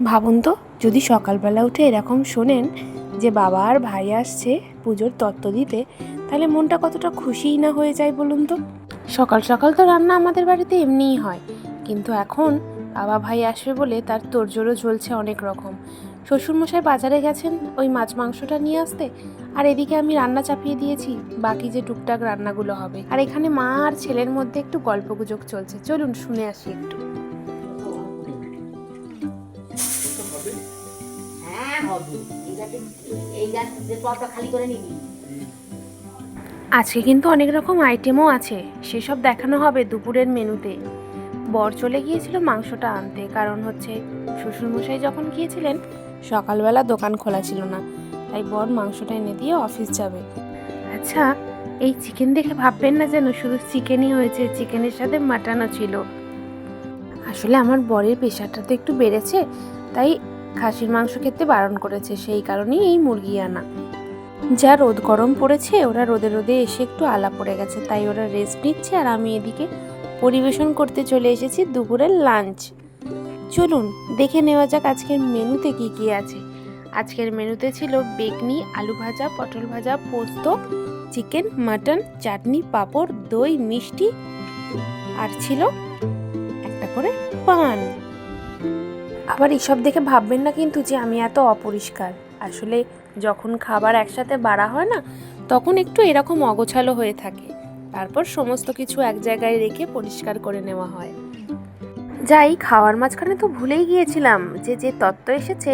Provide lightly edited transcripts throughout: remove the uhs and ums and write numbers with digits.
ভাবুন তো, যদি সকালবেলা উঠে এরকম শোনেন যে বাবা আর ভাই আসছে পুজোর তত্ত্ব দিতে, তাহলে মনটা কতটা খুশিই না হয়ে যায় বলুন তো। সকাল সকাল তো রান্না আমাদের বাড়িতে এমনিই হয়, কিন্তু এখন বাবা ভাই আসবে বলে তার তোড়জোড়ও ঝলছে অনেক রকম। শ্বশুরমশাই বাজারে গেছেন ওই মাছ মাংসটা নিয়ে আসতে, আর এদিকে আমি রান্না চাপিয়ে দিয়েছি বাকি যে টুকটাক রান্নাগুলো হবে। আর এখানে মা আর ছেলের মধ্যে একটু গল্পগুজব চলছে, চলুন শুনে আসি একটু। আজকে কিন্তু অনেক রকম আইটেমও আছে, সেসব দেখানো হবে দুপুরের মেনুতে। বর চলে গিয়েছিল মাংসটা আনতে, কারণ হচ্ছে শ্বশুরমশাই যখন গিয়েছিলেন সকালবেলা দোকান খোলা ছিল না, তাই বর মাংসটা এনে দিয়ে অফিস যাবে। আচ্ছা, এই চিকেন দেখে ভাববেন না যেন শুধু চিকেনই হয়েছে, চিকেনের সাথে মাটনও ছিল। আসলে আমার বরের প্রেশারটা তো একটু বেড়েছে, তাই খাসির মাংস খেতে বারণ করেছে, সেই কারণেই এই মুরগি আনা। যা রোদ গরম পড়েছে, ওরা রোদে রোদে এসে একটু আলা পড়ে গেছে, তাই ওরা রেস্ট নিচ্ছে, আর আমি এদিকে পরিবেশন করতে চলে এসেছি দুপুরের লাঞ্চ। চলুন দেখে নেওয়া যাক আজকের মেনুতে কি কি আছে। আজকের মেনুতে ছিল বেগনি, আলু ভাজা, পটল ভাজা, পোস্ত, চিকেন, মাটন, চাটনি, পাঁপড়, দই, মিষ্টি, আর ছিল একটা করে পান। আবার এসব দেখে ভাববেন না কিন্তু যে আমি এত অপরিষ্কার। আসলে যখন খাবার একসাথে বাড়া হয় না, তখন একটু এরকম অগোছালো হয়ে থাকে, তারপর সমস্ত কিছু এক জায়গায় রেখে পরিষ্কার করে নেওয়া হয়। যাই, খাওয়ার মাঝখানে তো ভুলেই গিয়েছিলাম যে যে তত্ত্ব এসেছে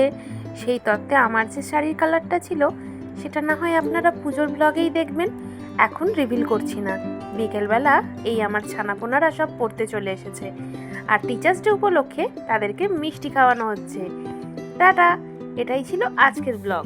সেই তত্ত্বে আমার যে শাড়ির কালারটা ছিল সেটা না হয় আপনারা পুজোর ব্লগেই দেখবেন, এখন রিভিল করছি না। বিকেলবেলা এই আমার ছানাপোনারা সব পড়তে চলে এসেছে, আর টিচার্স ডে উপলক্ষে তাদেরকে মিষ্টি খাওয়ানো হচ্ছে। টাটা, এটাই ছিল আজকের ব্লগ।